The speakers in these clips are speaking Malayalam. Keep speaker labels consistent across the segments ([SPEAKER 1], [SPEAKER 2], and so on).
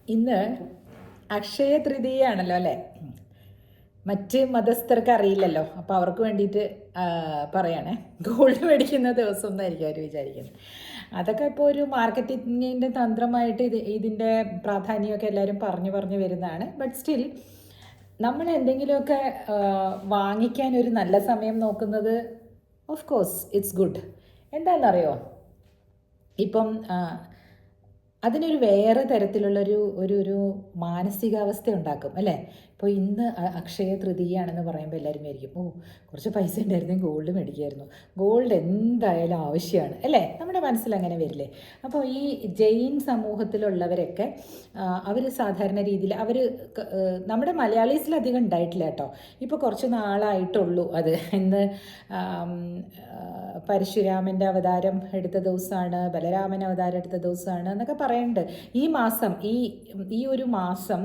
[SPEAKER 1] ഇന്ന് അക്ഷയ തൃതീയാണല്ലോ അല്ലേ? മറ്റ് മതസ്ഥർക്ക് അറിയില്ലല്ലോ, അപ്പോൾ അവർക്ക് വേണ്ടിയിട്ട് പറയണേ. ഗോൾഡ് മേടിക്കുന്ന ദിവസം എന്നായിരിക്കും അവർ വിചാരിക്കുന്നത്. അതൊക്കെ ഇപ്പോൾ ഒരു മാർക്കറ്റിങ്ങിൻ്റെ തന്ത്രമായിട്ട് ഇതിൻ്റെ പ്രാധാന്യമൊക്കെ എല്ലാവരും പറഞ്ഞു വരുന്നതാണ്. ബട്ട് സ്റ്റിൽ നമ്മൾ എന്തെങ്കിലുമൊക്കെ വാങ്ങിക്കാൻ ഒരു നല്ല സമയം നോക്കുന്നത് ഓഫ് കോഴ്സ് ഇറ്റ്സ് ഗുഡ്. എന്താണെന്നറിയോ, ഇപ്പം അതിനൊരു വേറെ തരത്തിലുള്ളൊരു ഒരു ഒരു മാനസികാവസ്ഥ ഉണ്ടാക്കും അല്ലേ? ഇപ്പോൾ ഇന്ന് അക്ഷയ തൃതീയാണെന്ന് പറയുമ്പോൾ എല്ലാവരും വിചാരിക്കും, ഓ കുറച്ച് പൈസ ഉണ്ടായിരുന്നെങ്കിൽ ഗോൾഡ് മേടിക്കുമായിരുന്നു, ഗോൾഡ് എന്തായാലും ആവശ്യമാണ് അല്ലേ? നമ്മുടെ മനസ്സിൽ അങ്ങനെ വരില്ലേ? അപ്പോൾ ഈ ജെയിൻ സമൂഹത്തിലുള്ളവരൊക്കെ അവർ സാധാരണ രീതിയിൽ അവർ നമ്മുടെ മലയാളീസിലധികം ഉണ്ടായിട്ടില്ല കേട്ടോ. ഇപ്പോൾ കുറച്ച് നാളായിട്ടുള്ളൂ അത്. ഇന്ന് പരശുരാമൻ്റെ അവതാരം എടുത്ത ദിവസമാണ്, ബലരാമൻ അവതാരം എടുത്ത ദിവസമാണ് എന്നൊക്കെ പറയുന്നുണ്ട്. ഈ മാസം ഈ ഒരു മാസം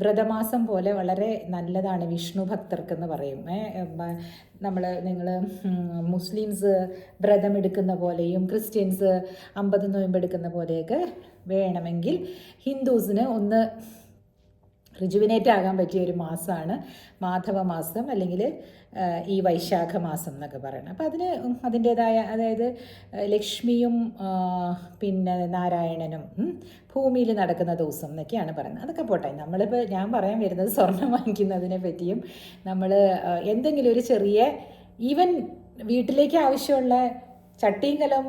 [SPEAKER 1] വ്രതമാസം പോലെ വളരെ നല്ലതാണ് വിഷ്ണു ഭക്തർക്കെന്ന് പറയും. നിങ്ങൾ മുസ്ലിംസ് വ്രതം എടുക്കുന്ന പോലെയും ക്രിസ്ത്യൻസ് 50 നോയമ്പെടുക്കുന്ന പോലെയൊക്കെ വേണമെങ്കിൽ ഹിന്ദുസിന് ഒന്ന് റിജുവിനേറ്റ് ആകാൻ പറ്റിയ ഒരു മാസമാണ് മാധവ മാസം, അല്ലെങ്കിൽ ഈ വൈശാഖ മാസം എന്നൊക്കെ പറയുന്നത്. അപ്പോൾ അതിൻ്റേതായ, അതായത് ലക്ഷ്മിയും പിന്നെ നാരായണനും ഭൂമിയിൽ നടക്കുന്ന ദിവസം എന്നൊക്കെയാണ് പറയുന്നത്. അതൊക്കെ പോട്ടെ. ഞാൻ പറയാൻ വരുന്നത് സ്വർണം വാങ്ങിക്കുന്നതിനെ പറ്റിയും നമ്മൾ എന്തെങ്കിലും ഒരു ചെറിയ ഈവൻ വീട്ടിലേക്ക് ആവശ്യമുള്ള ചട്ടിയും കലം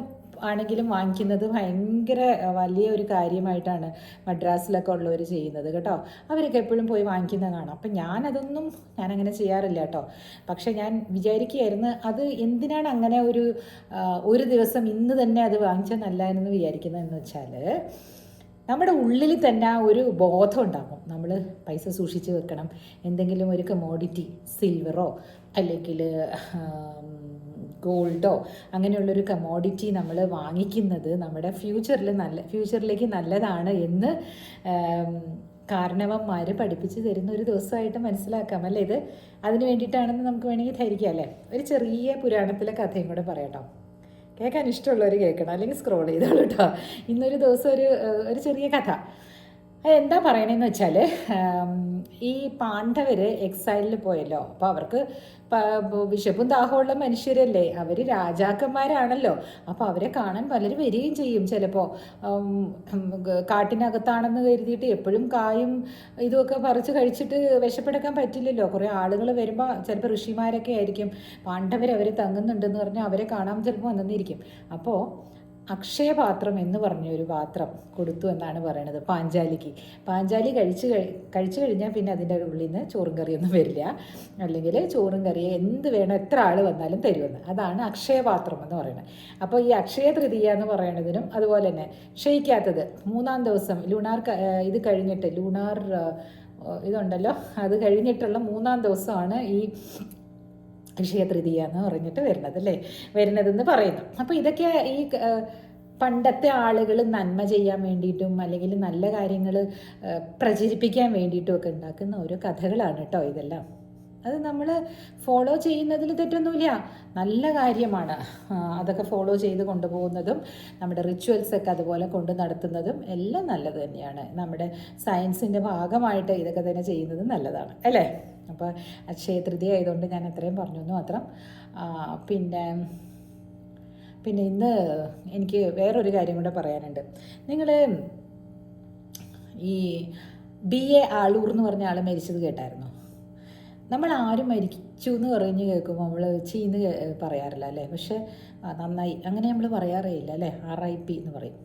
[SPEAKER 1] ആണെങ്കിലും വാങ്ങിക്കുന്നത് ഭയങ്കര വലിയൊരു കാര്യമായിട്ടാണ് മദ്രാസിലൊക്കെ ഉള്ളവർ ചെയ്യുന്നത് കേട്ടോ. അവരൊക്കെ എപ്പോഴും പോയി വാങ്ങിക്കുന്നത് കാണാം. അപ്പം ഞാനങ്ങനെ ചെയ്യാറില്ല കേട്ടോ. പക്ഷെ ഞാൻ വിചാരിക്കുകയായിരുന്നു, അത് എന്തിനാണ് അങ്ങനെ ഒരു ദിവസം ഇന്ന് തന്നെ അത് വാങ്ങിച്ചാൽ നല്ലതെന്ന് വിചാരിക്കുന്നതെന്ന് വെച്ചാൽ, നമ്മുടെ ഉള്ളിൽ തന്നെ ആ ഒരു ബോധം ഉണ്ടാകും. നമ്മൾ പൈസ സൂക്ഷിച്ച് വെക്കണം. എന്തെങ്കിലും ഒരു കമോഡിറ്റി, സിൽവറോ അല്ലെങ്കിൽ ഗോൾഡോ അങ്ങനെയുള്ളൊരു കമോഡിറ്റി നമ്മൾ വാങ്ങിക്കുന്നത് നമ്മുടെ ഫ്യൂച്ചറിലേക്ക് നല്ലതാണ് എന്ന് കാരണവന്മാർ പഠിപ്പിച്ച് തരുന്ന ഒരു ദിവസമായിട്ട് മനസ്സിലാക്കാം അല്ലേ? ഇത് അതിന് വേണ്ടിയിട്ടാണെന്ന് നമുക്ക് വേണമെങ്കിൽ ധരിക്കാം അല്ലേ? ഒരു ചെറിയ പുരാണത്തിലെ കഥയും കൂടെ പറയാട്ടോ. കേൾക്കാൻ ഇഷ്ടമുള്ളവർ കേൾക്കണം, അല്ലെങ്കിൽ സ്ക്രോൾ ചെയ്തോളൂ കേട്ടോ. ഇന്നൊരു ദിവസം ഒരു ചെറിയ കഥ. എന്താ പറയണതെന്ന് വെച്ചാൽ, ഈ പാണ്ഡവർ എക്സൈലിൽ പോയല്ലോ. അപ്പോൾ അവർക്ക് വിശപ്പും ദാഹമുള്ള മനുഷ്യരല്ലേ, അവർ രാജാക്കന്മാരാണല്ലോ. അപ്പോൾ അവരെ കാണാൻ പലരും വരികയും ചെയ്യും. ചിലപ്പോൾ കാട്ടിനകത്താണെന്ന് കരുതിയിട്ട് എപ്പോഴും കായും ഇതുമൊക്കെ പറിച്ച് കഴിച്ചിട്ട് വിശപ്പെടുക്കാൻ പറ്റില്ലല്ലോ. കുറേ ആളുകൾ വരുമ്പോൾ ചിലപ്പോൾ ഋഷിമാരൊക്കെ ആയിരിക്കും. പാണ്ഡവർ അവർ തങ്ങുന്നുണ്ടെന്ന് പറഞ്ഞാൽ അവരെ കാണാൻ ചിലപ്പോൾ വന്നെന്നിരിക്കും. അപ്പോൾ അക്ഷയപാത്രം എന്ന് പറഞ്ഞൊരു പാത്രം കൊടുത്തു എന്നാണ് പറയണത് പാഞ്ചാലി കഴിച്ചു കഴിഞ്ഞാൽ പിന്നെ അതിൻ്റെ ഉള്ളിൽ നിന്ന് ചോറും കറിയൊന്നും വരില്ല, അല്ലെങ്കിൽ ചോറും കറിയും എന്ത് വേണം, എത്ര ആൾ വന്നാലും തരുമെന്ന്. അതാണ് അക്ഷയപാത്രം എന്ന് പറയുന്നത്. അപ്പോൾ ഈ അക്ഷയ തൃതീയ എന്ന് പറയുന്നതിനും അതുപോലെ തന്നെ ക്ഷയിക്കാത്തത് 3-ാം ദിവസം ഇത് കഴിഞ്ഞിട്ട് ഇതുണ്ടല്ലോ, അത് കഴിഞ്ഞിട്ടുള്ള 3-ാം ദിവസമാണ് ഈ അക്ഷയ തൃതീയ എന്ന് പറഞ്ഞിട്ട് വരുന്നതെന്ന് പറയുന്നു. അപ്പോൾ ഇതൊക്കെ ഈ പണ്ടത്തെ ആളുകൾ നന്മ ചെയ്യാൻ വേണ്ടിയിട്ടും അല്ലെങ്കിൽ നല്ല കാര്യങ്ങൾ പ്രചരിപ്പിക്കാൻ വേണ്ടിയിട്ടും ഒക്കെ ഉണ്ടാക്കുന്ന ഓരോ കഥകളാണ് കേട്ടോ ഇതെല്ലാം. അത് നമ്മൾ ഫോളോ ചെയ്യുന്നതിൽ തെറ്റൊന്നുമില്ല, നല്ല കാര്യമാണ്. അതൊക്കെ ഫോളോ ചെയ്ത് കൊണ്ടുപോകുന്നതും നമ്മുടെ റിച്വൽസൊക്കെ അതുപോലെ കൊണ്ട് നടത്തുന്നതും എല്ലാം നല്ലത് തന്നെയാണ്. നമ്മുടെ സയൻസിൻ്റെ ഭാഗമായിട്ട് ഇതൊക്കെ തന്നെ ചെയ്യുന്നത് നല്ലതാണ് അല്ലേ? അപ്പോൾ അക്ഷയ തൃതീയ ആയതുകൊണ്ട് ഞാൻ എത്രയും പറഞ്ഞു എന്ന് മാത്രം. പിന്നെ ഇന്ന് എനിക്ക് വേറൊരു കാര്യം കൂടെ പറയാനുണ്ട്. നിങ്ങൾ ഈ BA ആളൂർ എന്ന് പറഞ്ഞ ആൾ മരിച്ചത് കേട്ടായിരുന്നു? നമ്മൾ ആരും മരിച്ചു എന്ന് പറഞ്ഞ് കേൾക്കുമ്പോൾ നമ്മൾ ചീന്ന് പറയാറില്ല അല്ലേ? പക്ഷെ നന്നായി അങ്ങനെ നമ്മൾ പറയാറേ ഇല്ല അല്ലേ? RIP എന്ന് പറയും.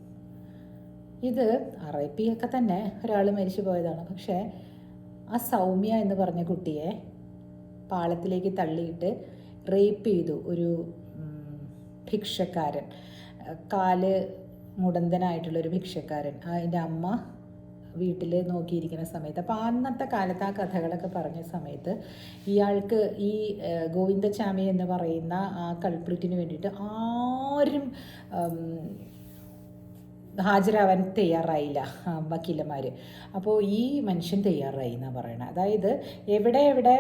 [SPEAKER 1] ഇത് RIP ഒക്കെ തന്നെ ഒരാൾ മരിച്ചു പോയതാണ്. പക്ഷേ ആ സൗമ്യ എന്ന് പറഞ്ഞ കുട്ടിയെ പാളത്തിലേക്ക് തള്ളിയിട്ട് റേപ്പ് ചെയ്തു ഒരു ഭിക്ഷക്കാരൻ, കാല് മുടന്തനായിട്ടുള്ളൊരു ഭിക്ഷക്കാരൻ. അതിൻ്റെ അമ്മ വീട്ടിൽ നോക്കിയിരിക്കുന്ന സമയത്ത്, അപ്പോൾ അന്നത്തെ കാലത്ത് ആ കഥകളൊക്കെ പറഞ്ഞ സമയത്ത് ഇയാൾക്ക് ഈ ഗോവിന്ദച്ചാമി എന്ന് പറയുന്ന ആ കൾപ്രിറ്റിന് വേണ്ടിയിട്ട് ആരും ഹാജരാവാൻ തയ്യാറായില്ല വക്കീലന്മാർ. അപ്പോൾ ഈ മനുഷ്യൻ തയ്യാറായി എന്നാണ് പറയണത്. അതായത് എവിടെ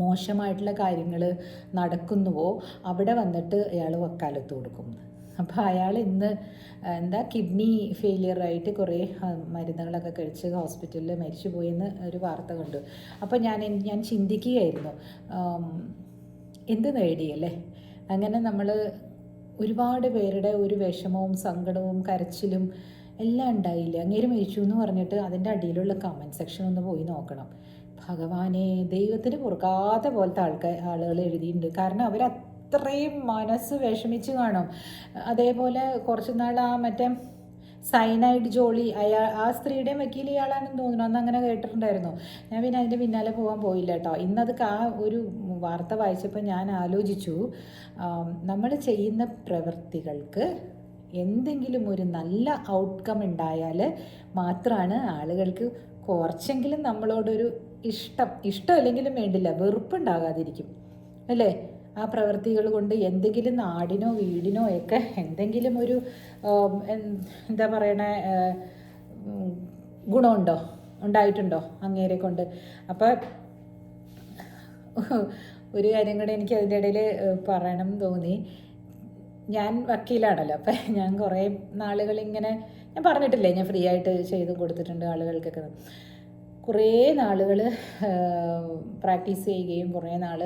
[SPEAKER 1] മോശമായിട്ടുള്ള കാര്യങ്ങൾ നടക്കുന്നുവോ അവിടെ വന്നിട്ട് അയാൾ വക്കാലത്ത് കൊടുക്കും. അപ്പോൾ അയാൾ ഇന്ന് എന്താ കിഡ്നി ഫെയിലിയറായിട്ട് കുറേ മരുന്നുകളൊക്കെ കഴിച്ച് ഹോസ്പിറ്റലിൽ മരിച്ചു പോയെന്ന് ഒരു വാർത്ത കണ്ടു. അപ്പോൾ ഞാൻ ചിന്തിക്കുകയായിരുന്നു, എന്ത് നേടിയല്ലേ. അങ്ങനെ നമ്മൾ ഒരുപാട് പേരുടെ ഒരു വിഷമവും സങ്കടവും കരച്ചിലും എല്ലാം ഉണ്ടായില്ലേ. അങ്ങേര് മരിച്ചു എന്ന് പറഞ്ഞിട്ട് അതിൻ്റെ അടിയിലുള്ള കമൻറ്റ് സെക്ഷൻ ഒന്ന് പോയി നോക്കണം. ഭഗവാനെ, ദൈവത്തിന് പൊറുക്കാത്ത പോലത്തെ ആളുകൾ എഴുതിയിട്ടുണ്ട്. കാരണം അവരത്രയും മനസ്സ് വിഷമിച്ച് കാണും. അതേപോലെ കുറച്ച് നാൾ മറ്റേ സൈനൈഡ് ജോളി, ആ സ്ത്രീയുടെയും വക്കീൽ ഇയാളാണെന്ന് തോന്നുന്നു. അന്ന് അങ്ങനെ കേട്ടിട്ടുണ്ടായിരുന്നു. ഞാൻ പിന്നെ അതിൻ്റെ പിന്നാലെ പോകാൻ പോയില്ല കേട്ടോ. ഇന്നത് ഒരു വാർത്ത വായിച്ചപ്പോൾ ഞാൻ ആലോചിച്ചു, നമ്മൾ ചെയ്യുന്ന പ്രവൃത്തികൾക്ക് എന്തെങ്കിലും ഒരു നല്ല ഔട്ട്കം ഉണ്ടായാൽ മാത്രമാണ് ആളുകൾക്ക് കുറച്ചെങ്കിലും നമ്മളോടൊരു ഇഷ്ടമല്ലെങ്കിലും വേണ്ടില്ല, വെറുപ്പുണ്ടാകാതിരിക്കും അല്ലേ. ആ പ്രവൃത്തികൾ കൊണ്ട് എന്തെങ്കിലും നാടിനോ വീടിനോ ഒക്കെ എന്തെങ്കിലും ഒരു എന്താ പറയണേ ഗുണമുണ്ടോ, ഉണ്ടായിട്ടുണ്ടോ അങ്ങേരെ കൊണ്ട്. അപ്പം ഒരു കാര്യം കൂടെ എനിക്ക് അതിൻ്റെ ഇടയിൽ പറയണം തോന്നി. ഞാൻ വക്കീലാണല്ലോ. അപ്പം ഞാൻ കുറേ നാളുകളിങ്ങനെ, ഞാൻ പറഞ്ഞിട്ടില്ലേ, ഞാൻ ഫ്രീ ആയിട്ട് ചെയ്ത് കൊടുത്തിട്ടുണ്ട് ആളുകൾക്കൊക്കെ. കുറേ നാളുകൾ പ്രാക്ടീസ് ചെയ്യുകയും കുറേ നാൾ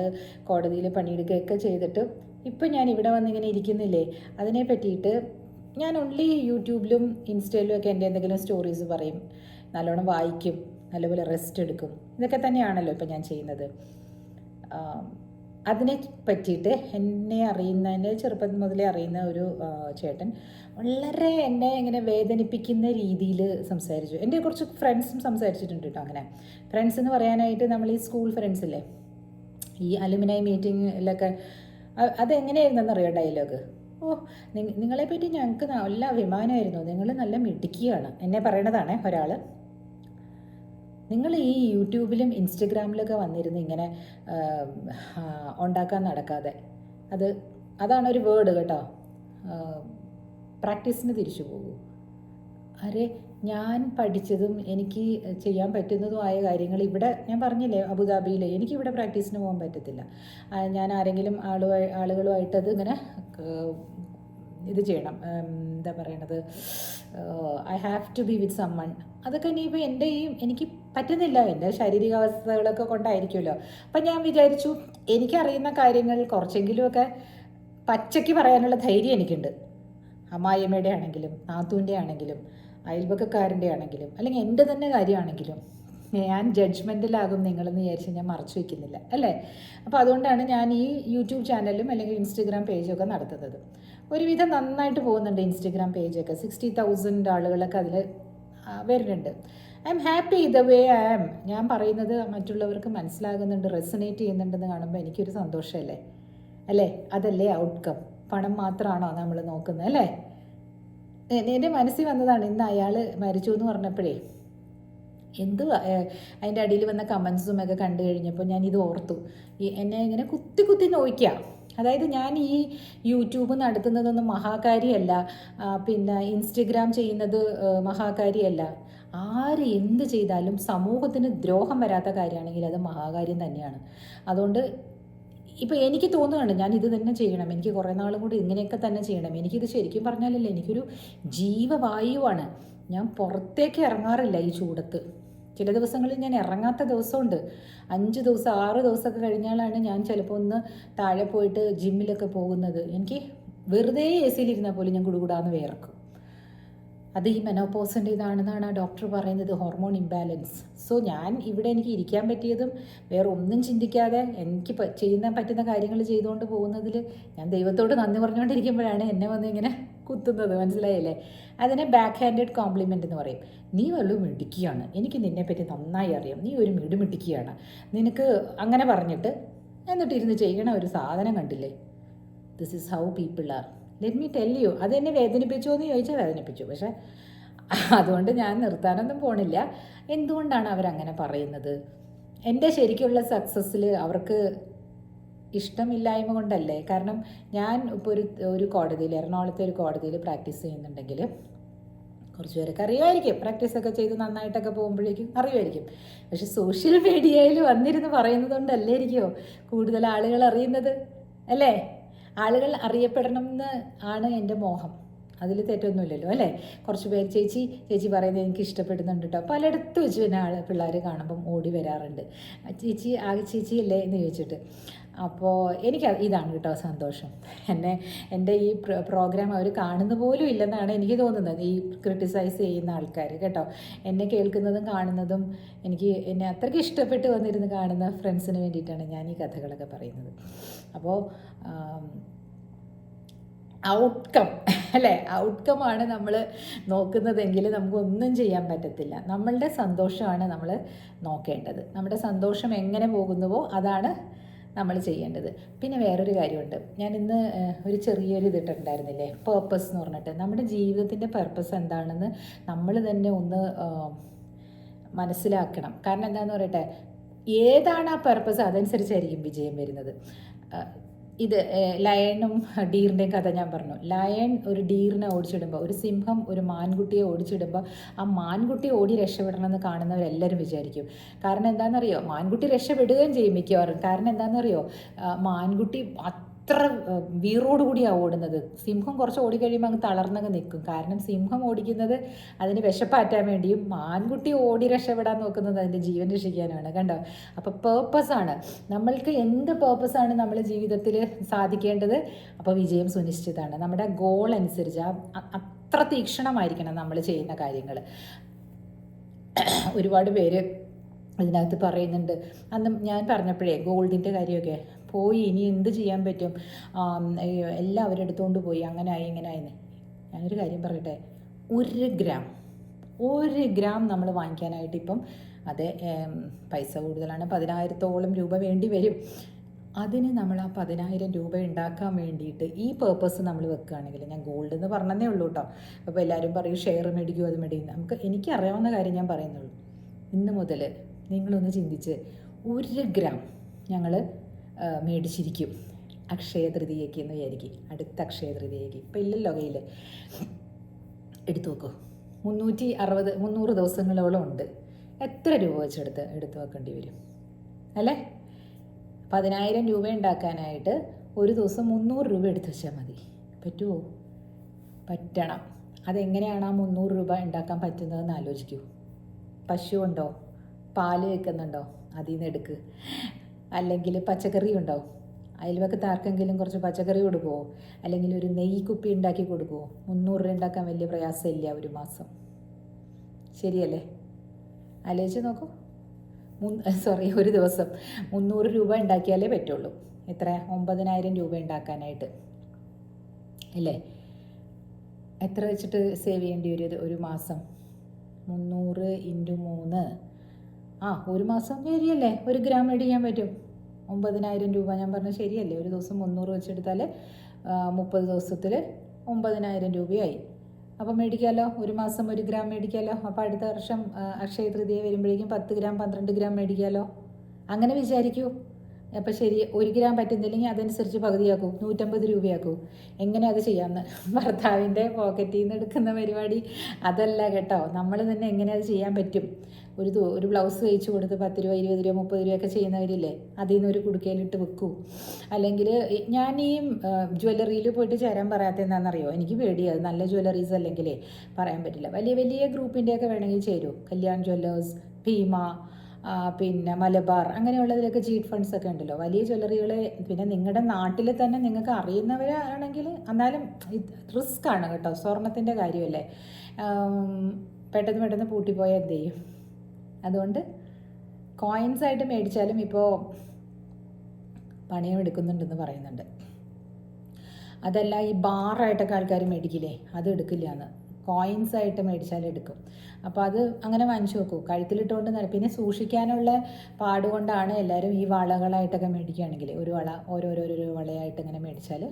[SPEAKER 1] കോടതിയിൽ പണിയെടുക്കുകയൊക്കെ ചെയ്തിട്ട് ഇപ്പം ഞാൻ ഇവിടെ വന്നിങ്ങനെ ഇരിക്കുന്നില്ലേ, അതിനെ പറ്റിയിട്ട് ഞാൻ ഓൺലി യൂട്യൂബിലും ഇൻസ്റ്റയിലും ഒക്കെ എൻ്റെ എന്തെങ്കിലും സ്റ്റോറീസ് പറയും, നല്ലോണം വായിക്കും, നല്ലപോലെ റെസ്റ്റ് എടുക്കും. ഇതൊക്കെ തന്നെയാണല്ലോ ഇപ്പം ഞാൻ ചെയ്യുന്നത്. അതിനെ പറ്റിയിട്ട് എന്നെ അറിയുന്ന, എൻ്റെ ചെറുപ്പം മുതലേ അറിയുന്ന ഒരു ചേട്ടൻ വളരെ എന്നെ ഇങ്ങനെ വേദനിപ്പിക്കുന്ന രീതിയിൽ സംസാരിച്ചു. എൻ്റെ കുറച്ച് ഫ്രണ്ട്സും സംസാരിച്ചിട്ടുണ്ട് കേട്ടോ. അങ്ങനെ ഫ്രണ്ട്സ് എന്ന് പറയാനായിട്ട് നമ്മൾ ഈ സ്കൂൾ ഫ്രണ്ട്സ് ഇല്ലേ, ഈ അലുമിനായി മീറ്റിങ്ങിലൊക്കെ അതെങ്ങനെയായിരുന്നെന്നറിയോ ഡയലോഗ്? നിങ്ങളെപ്പറ്റി ഞങ്ങൾക്ക് നല്ല അഭിമാനമായിരുന്നു, നിങ്ങൾ നല്ല മിടുക്കിയാണ്. എന്നെ പറയണതാണേ ഒരാൾ. നിങ്ങൾ ഈ യൂട്യൂബിലും ഇൻസ്റ്റഗ്രാമിലൊക്കെ വന്നിരുന്ന് ഇങ്ങനെ ഉണ്ടാക്കാൻ നടക്കാതെ, അതാണ് ഒരു വേർഡ് കേട്ടോ, പ്രാക്ടീസിന് തിരിച്ചു പോകൂ. അരെ, ഞാൻ പഠിച്ചതും എനിക്ക് ചെയ്യാൻ പറ്റുന്നതുമായ കാര്യങ്ങൾ ഇവിടെ ഞാൻ പറഞ്ഞില്ലേ, അബുദാബിയിൽ എനിക്കിവിടെ പ്രാക്ടീസിന് പോകാൻ പറ്റത്തില്ല. ഞാൻ ആരെങ്കിലും ആളുകളുമായിട്ടത് ഇങ്ങനെ ഇത് ചെയ്യണം, എന്താ പറയണത്, I have to be with someone. അതൊക്കെ ഇനിയിപ്പോൾ എനിക്ക് പറ്റുന്നില്ല, എൻ്റെ ശാരീരികാവസ്ഥകളൊക്കെ കൊണ്ടായിരിക്കുമല്ലോ. അപ്പം ഞാൻ വിചാരിച്ചു, എനിക്കറിയുന്ന കാര്യങ്ങൾ കുറച്ചെങ്കിലുമൊക്കെ പച്ചയ്ക്ക് പറയാനുള്ള ധൈര്യം എനിക്കുണ്ട്. അമ്മായിയമ്മയുടെ ആണെങ്കിലും നാത്തൂൻ്റെ ആണെങ്കിലും അയൽപക്കക്കാരൻ്റെ ആണെങ്കിലും അല്ലെങ്കിൽ എൻ്റെ തന്നെ കാര്യമാണെങ്കിലും ഞാൻ ജഡ്ജ്മെൻറ്റിലാകും നിങ്ങളെന്ന് വിചാരിച്ച് ഞാൻ മറച്ചു വയ്ക്കുന്നില്ല അല്ലേ. അപ്പോൾ അതുകൊണ്ടാണ് ഞാൻ ഈ യൂട്യൂബ് ചാനലും അല്ലെങ്കിൽ ഇൻസ്റ്റഗ്രാം പേജൊക്കെ നടത്തുന്നത്. ഒരുവിധം നന്നായിട്ട് പോകുന്നുണ്ട് ഇൻസ്റ്റഗ്രാം പേജൊക്കെ. 60,000 ആളുകളൊക്കെ അതിൽ വരുന്നുണ്ട്. I am happy the way I am. ഞാൻ പറയുന്നത് മറ്റുള്ളവർക്ക് മനസ്സിലാകുന്നുണ്ട്, റെസനേറ്റ് ചെയ്യുന്നുണ്ടെന്ന് കാണുമ്പോൾ എനിക്കൊരു സന്തോഷമല്ലേ അല്ലേ. അതല്ലേ ഔട്ട്കം. പണം മാത്രമാണോ നമ്മൾ നോക്കുന്നത് അല്ലേ. എൻ്റെ മനസ്സിൽ വന്നതാണ് ഇന്ന് അയാൾ മരിച്ചു എന്ന് പറഞ്ഞപ്പോഴേ, അതിൻ്റെ അടിയിൽ വന്ന കമൻസും ഒക്കെ കണ്ടു കഴിഞ്ഞപ്പോൾ ഞാൻ ഇത് ഓർത്തു. എന്നെ ഇങ്ങനെ കുത്തി നോക്കുക. അതായത് ഞാൻ ഈ യൂട്യൂബ് നടത്തുന്നതൊന്നും മഹാകാരിയല്ല, പിന്നെ ഇൻസ്റ്റഗ്രാം ചെയ്യുന്നത് മഹാകാരിയല്ല. ആര് എന്ത് ചെയ്താലും സമൂഹത്തിന് ദ്രോഹം വരാത്ത കാര്യമാണെങ്കിൽ അത് മഹാകാര്യം തന്നെയാണ്. അതുകൊണ്ട് ഇപ്പോൾ എനിക്ക് തോന്നുകയാണ് ഞാൻ ഇത് തന്നെ ചെയ്യണം, എനിക്ക് കുറേ നാളും കൂടി ഇങ്ങനെയൊക്കെ തന്നെ ചെയ്യണം. എനിക്കിത് ശരിക്കും പറഞ്ഞാലല്ലേ എനിക്കൊരു ജീവവായുവാണ്. ഞാൻ പുറത്തേക്ക് ഇറങ്ങാറില്ല ഈ ചൂടത്ത്. ചില ദിവസങ്ങളിൽ ഞാൻ ഇറങ്ങാത്ത ദിവസമുണ്ട്. 5 ദിവസം 6 ദിവസമൊക്കെ കഴിഞ്ഞാലാണ് ഞാൻ ചിലപ്പോൾ ഒന്ന് താഴെ പോയിട്ട് ജിമ്മിലൊക്കെ പോകുന്നത്. എനിക്ക് വെറുതെ AC-ലിരുന്നാൽ പോലും ഞാൻ കുടുകൂടാന്ന് വിയർക്കും. അത് ഈ മെനോപോസിൻ്റെ ഇതാണെന്നാണ് ആ ഡോക്ടർ പറയുന്നത്, ഹോർമോൺ ഇംബാലൻസ്. സോ ഞാൻ ഇവിടെ എനിക്ക് ഇരിക്കാൻ പറ്റിയതും വേറെ ഒന്നും ചിന്തിക്കാതെ എനിക്ക് പറ്റുന്ന കാര്യങ്ങൾ ചെയ്തുകൊണ്ട് പോകുന്നതിൽ ഞാൻ ദൈവത്തോട് നന്ദി പറഞ്ഞുകൊണ്ടിരിക്കുമ്പോഴാണ് എന്നെ വന്ന് ഇങ്ങനെ കുത്തുന്നത്. മനസ്സിലായില്ലേ? അതിനെ ബാക്ക് ഹാൻഡഡ് കോംപ്ലിമെൻ്റ് എന്ന് പറയും. നീ വല്ലതും മിടുക്കിയാണ്, എനിക്ക് നിന്നെപ്പറ്റി നന്നായി അറിയാം, നീ ഒരു മിടുക്കിയാണ്, നിനക്ക് അങ്ങനെ പറഞ്ഞിട്ട് എന്നിട്ട് ഇരുന്ന് ചെയ്യണ ഒരു സാധനം കണ്ടില്ലേ. This is how people are. Let me tell you. അതെന്നെ വേദനിപ്പിച്ചോ എന്ന് ചോദിച്ചാൽ വേദനിപ്പിച്ചു. പക്ഷേ അതുകൊണ്ട് ഞാൻ നിർത്താനൊന്നും പോണില്ല. എന്തുകൊണ്ടാണ് അവരങ്ങനെ പറയുന്നത്? എൻ്റെ ശരിക്കുള്ള സക്സസ്സിൽ അവർക്ക് ഇഷ്ടമില്ലായ്മ കൊണ്ടല്ലേ? കാരണം ഞാൻ ഇപ്പോൾ ഒരു കോടതിയിൽ, എറണാകുളത്തെ ഒരു കോടതിയിൽ പ്രാക്ടീസ് ചെയ്യുന്നുണ്ടെങ്കിൽ കുറച്ച് പേരൊക്കെ അറിയുമായിരിക്കും, പ്രാക്ടീസൊക്കെ ചെയ്ത് നന്നായിട്ടൊക്കെ പോകുമ്പോഴേക്കും അറിയുമായിരിക്കും. പക്ഷെ സോഷ്യൽ മീഡിയയിൽ വന്നിരുന്ന് പറയുന്നത് കൊണ്ടല്ലേ ഇരിക്കുമോ കൂടുതൽ ആളുകൾ അറിയുന്നത് അല്ലേ? ആളുകൾ അറിയപ്പെടണം എന്ന് ആണ് എൻ്റെ മോഹം. അതിൽ തെറ്റൊന്നുമില്ലല്ലോ അല്ലേ? കുറച്ച് പേര് ചേച്ചി പറയുന്നത് എനിക്ക് ഇഷ്ടപ്പെടുന്നുണ്ട് കേട്ടോ. പലയിടത്ത് വെച്ച് പിന്നെ പിള്ളേർ കാണുമ്പം ഓടി വരാറുണ്ട്, ചേച്ചി ചേച്ചിയല്ലേ എന്ന് ചോദിച്ചിട്ട്. അപ്പോൾ എനിക്ക് ഇതാണ് കേട്ടോ സന്തോഷം. എൻ്റെ ഈ പ്രോഗ്രാം അവർ കാണുന്ന പോലും ഇല്ലെന്നാണ് എനിക്ക് തോന്നുന്നത്, ഈ ക്രിട്ടിസൈസ് ചെയ്യുന്ന ആൾക്കാർ കേട്ടോ. എന്നെ കേൾക്കുന്നതും കാണുന്നതും എന്നെ അത്രയ്ക്ക് ഇഷ്ടപ്പെട്ട് വന്നിരുന്ന് കാണുന്ന ഫ്രണ്ട്സിന് വേണ്ടിയിട്ടാണ് ഞാൻ ഈ കഥകളൊക്കെ പറയുന്നത്. അപ്പോൾ ഔട്ട്കം അല്ലേ, ഔട്ട്കമാണ് നമ്മൾ നോക്കുന്നതെങ്കിൽ നമുക്കൊന്നും ചെയ്യാൻ പറ്റത്തില്ല. നമ്മളുടെ സന്തോഷമാണ് നമ്മൾ നോക്കേണ്ടത്. നമ്മുടെ സന്തോഷം എങ്ങനെ പോകുന്നുവോ അതാണ് നമ്മൾ ചെയ്യേണ്ടത്. പിന്നെ വേറൊരു കാര്യമുണ്ട്, ഞാൻ ഇന്ന് ഒരു ചെറിയൊരു ഇതിട്ടുണ്ടായിരുന്നില്ലേ, പേർപ്പസ് എന്ന് പറഞ്ഞിട്ട്. നമ്മുടെ ജീവിതത്തിൻ്റെ പർപ്പസ് എന്താണെന്ന് നമ്മൾ തന്നെ ഒന്ന് മനസ്സിലാക്കണം. കാരണം എന്താണെന്ന് പറയട്ടെ, ഏതാണ് ആ പർപ്പസ് അതനുസരിച്ചായിരിക്കും വിജയം വരുന്നത്. ഇത് ലയണും ഡീറിൻ്റെയും കഥ ഞാൻ പറഞ്ഞു. ലയൺ ഒരു ഡീറിനെ ഓടിച്ചിടുമ്പോൾ, ഒരു സിംഹം ഒരു മാൻകുട്ടിയെ ഓടിച്ചിടുമ്പോൾ ആ മാൻകുട്ടി ഓടി രക്ഷപ്പെടണമെന്ന് കാണുന്നവരെല്ലാവരും വിചാരിക്കും. കാരണം എന്താണെന്നറിയോ, മാൻകുട്ടി രക്ഷപ്പെടുകയും ചെയ്യും മിക്കവാറും. കാരണം എന്താണെന്നറിയോ, മാൻകുട്ടി അത്ര വീറോടുകൂടിയാണ് ഓടുന്നത്. സിംഹം കുറച്ച് ഓടിക്കഴിയുമ്പോൾ അങ്ങ് തളർന്നങ്ങ് നിൽക്കും. കാരണം സിംഹം ഓടിക്കുന്നത് അതിന് വിശപ്പാറ്റാൻ വേണ്ടിയും, മാൻകുട്ടി ഓടി രക്ഷപ്പെടാൻ നോക്കുന്നത് അതിൻ്റെ ജീവൻ രക്ഷിക്കാനാണ്. കണ്ടോ? അപ്പോൾ പേർപ്പസാണ്, നമ്മൾക്ക് എന്ത് പേർപ്പസാണ് നമ്മൾ ജീവിതത്തിൽ സാധിക്കേണ്ടത്, അപ്പോൾ വിജയം സുനിശ്ചിതമാണ്. നമ്മുടെ ഗോൾ അനുസരിച്ച് അത്ര തീക്ഷണമായിരിക്കണം നമ്മൾ ചെയ്യുന്ന കാര്യങ്ങൾ. ഒരുപാട് പേര് ഇതിനകത്ത് പറയുന്നുണ്ട്. അന്ന് ഞാൻ പറഞ്ഞപ്പോഴേ ഗോൾഡിൻ്റെ കാര്യമൊക്കെ പോയി, ഇനി എന്ത് ചെയ്യാൻ പറ്റും, എല്ലാവരും എടുത്തുകൊണ്ട് പോയി, അങ്ങനെ ആയി ഇങ്ങനെ ആയിന്ന്. ഞാനൊരു കാര്യം പറയട്ടെ, 1 ഗ്രാം നമ്മൾ വാങ്ങിക്കാനായിട്ട് ഇപ്പം അതെ പൈസ കൂടുതലാണ്, 10,000-ഓളം രൂപ വേണ്ടി വരും. അതിന് നമ്മൾ ആ 10,000 രൂപ ഉണ്ടാക്കാൻ വേണ്ടിയിട്ട് ഈ പേർപ്പസ് നമ്മൾ വെക്കുകയാണെങ്കിൽ, ഞാൻ ഗോൾഡ് എന്ന് പറഞ്ഞതേ ഉള്ളൂ കേട്ടോ. അപ്പോൾ എല്ലാവരും പറയും ഷെയർ മേടിക്കും അത് മേടിക്കും. എനിക്കറിയാവുന്ന കാര്യം ഞാൻ പറയുന്നുള്ളൂ. ഇന്ന് മുതൽ നിങ്ങളൊന്ന് ചിന്തിച്ച് 1 ഗ്രാം ഞങ്ങൾ മേടിച്ചിരിക്കും അക്ഷയ തൃതീയയ്ക്ക് എന്ന് വിചാരിക്കും. അടുത്ത അക്ഷയ തൃതീയയ്ക്ക് ഇപ്പം ഇല്ലല്ലോ കയ്യിൽ, എടുത്തു നോക്കൂ. 360 ദിവസങ്ങളോളം ഉണ്ട്. എത്ര രൂപ വെച്ചെടുത്ത് വെക്കേണ്ടി വരും അല്ലേ? 10,000 രൂപ ഉണ്ടാക്കാനായിട്ട് ഒരു ദിവസം 300 രൂപ എടുത്ത് വെച്ചാൽ മതി. പറ്റുമോ? പറ്റണം. അതെങ്ങനെയാണ് ആ 300 രൂപ ഉണ്ടാക്കാൻ പറ്റുന്നതെന്ന് ആലോചിക്കൂ. പശു ഉണ്ടോ? പാല് വെക്കുന്നുണ്ടോ? അതിൽ നിന്ന് എടുക്ക്. അല്ലെങ്കിൽ പച്ചക്കറി ഉണ്ടോ? അയൽവക്കത്ത് ആർക്കെങ്കിലും കുറച്ച് പച്ചക്കറി കൊടുക്കുമോ? അല്ലെങ്കിൽ ഒരു നെയ്യ് കുപ്പി ഉണ്ടാക്കി കൊടുക്കുമോ? 300 രൂപ ഉണ്ടാക്കാൻ വലിയ പ്രയാസമില്ല ഒരു മാസം. ശരിയല്ലേ? ആലോചിച്ച് നോക്കൂ. ഒരു ദിവസം 300 രൂപ ഉണ്ടാക്കിയാലേ പറ്റുള്ളൂ. എത്ര? 9,000 രൂപ ഉണ്ടാക്കാനായിട്ട് അല്ലേ? എത്ര വെച്ചിട്ട് സേവ് ചെയ്യേണ്ടി വരും ഒരു മാസം? 300 × 3. ഒരു മാസം ശരിയല്ലേ? 1 ഗ്രാം മേടിക്കാൻ പറ്റും. 9,000 രൂപ ഞാൻ പറഞ്ഞത് ശരിയല്ലേ? ഒരു ദിവസം 300 വെച്ചെടുത്താൽ 30 ദിവസത്തിൽ 9,000 രൂപയായി. അപ്പോൾ മേടിക്കാമല്ലോ, ഒരു മാസം 1 ഗ്രാം മേടിക്കാമല്ലോ. അപ്പോൾ അടുത്ത വർഷം അക്ഷയ തൃതീയ വരുമ്പോഴേക്കും 10 ഗ്രാം 12 ഗ്രാം മേടിക്കാമല്ലോ. അങ്ങനെ വിചാരിക്കൂ. അപ്പോൾ ശരി, 1 ഗ്രാം പറ്റുന്നില്ലെങ്കിൽ അതനുസരിച്ച് പകുതിയാക്കൂ, 150 രൂപയാക്കൂ. എങ്ങനെ അത് ചെയ്യാമെന്ന്? ഭർത്താവിൻ്റെ പോക്കറ്റിൽ നിന്ന് എടുക്കുന്ന പരിപാടി അതല്ല കേട്ടോ. നമ്മൾ തന്നെ എങ്ങനെ അത് ചെയ്യാൻ പറ്റും? ഒരു ബ്ലൗസ് തയ്ച്ച് കൊടുത്ത് 10 രൂപ 20 രൂപ 30 രൂപയൊക്കെ ചെയ്യുന്നവരില്ലേ, അതിൽ നിന്ന് ഒരു കുടുക്കയിലിട്ട് വെക്കൂ. അല്ലെങ്കിൽ ഞാൻ ഈ ജ്വല്ലറിയിൽ പോയിട്ട് ചേരാൻ പറയാത്ത എന്താണെന്നറിയോ? എനിക്ക് പേടിയാണ്. നല്ല ജ്വല്ലറീസ് അല്ലെങ്കിലേ പറയാൻ പറ്റില്ല. വലിയ ഗ്രൂപ്പിൻ്റെയൊക്കെ വേണമെങ്കിൽ ചേരൂ. കല്യാൺ ജ്വല്ലേഴ്സ്, ഭീമ, പിന്നെ മലബാർ, അങ്ങനെയുള്ളതിലൊക്കെ ചീറ്റ് ഫണ്ട്സ് ഒക്കെ ഉണ്ടല്ലോ. വലിയ ജ്വല്ലറികൾ. പിന്നെ നിങ്ങളുടെ നാട്ടിൽ തന്നെ നിങ്ങൾക്ക് അറിയുന്നവരാണെങ്കിൽ, എന്നാലും റിസ്ക് ആണ് കേട്ടോ. സ്വർണത്തിൻ്റെ കാര്യമല്ലേ, പെട്ടെന്ന് പൂട്ടിപ്പോയാൽ എന്ത് ചെയ്യും? അതുകൊണ്ട് കോയിൻസായിട്ട് മേടിച്ചാലും ഇപ്പോൾ പണയം എടുക്കുന്നുണ്ടെന്ന് പറയുന്നുണ്ട്. അതല്ല, ഈ ബാറായിട്ടൊക്കെ ആൾക്കാർ മേടിക്കില്ലേ, അത് എടുക്കില്ല എന്ന്. കോയിൻസായിട്ട് മേടിച്ചാൽ എടുക്കും. അപ്പോൾ അത് അങ്ങനെ വാങ്ങിച്ചു വെക്കൂ. കഴുത്തിലിട്ടുകൊണ്ട് പിന്നെ സൂക്ഷിക്കാനുള്ള പാടുകൊണ്ടാണ് എല്ലാവരും ഈ വളകളായിട്ടൊക്കെ മേടിക്കുകയാണെങ്കിൽ ഒരു വള ഓരോരോ വളയായിട്ട് ഇങ്ങനെ മേടിച്ചാൽ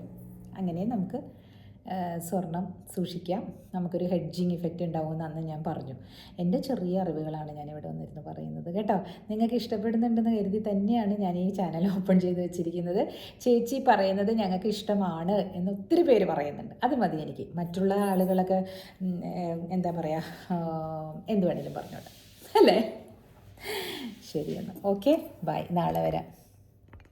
[SPEAKER 1] അങ്ങനെ നമുക്ക് സ്വർണം സൂക്ഷിക്കാം. നമുക്കൊരു ഹെഡ്ജിങ് ഇഫക്റ്റ് ഉണ്ടാവുമെന്ന് അന്ന് ഞാൻ പറഞ്ഞു. എൻ്റെ ചെറിയ അറിവുകളാണ് ഞാനിവിടെ വന്നിരുന്ന് പറയുന്നത് കേട്ടോ. നിങ്ങൾക്ക് ഇഷ്ടപ്പെടുന്നുണ്ടെന്ന് കരുതി തന്നെയാണ് ഞാൻ ഈ ചാനൽ ഓപ്പൺ ചെയ്ത് വെച്ചിരിക്കുന്നത്. ചേച്ചി പറയുന്നത് ഞങ്ങൾക്ക് ഇഷ്ടമാണ് എന്ന് ഒത്തിരി പേര് പറയുന്നുണ്ട്. അത് മതി എനിക്ക്. മറ്റുള്ള ആളുകളൊക്കെ എന്താ പറയുക, എന്ത് വേണേലും പറഞ്ഞോട്ടെ അല്ലേ? ശരി എന്നാൽ ഓക്കെ, ബൈ. നാളെ വരാം.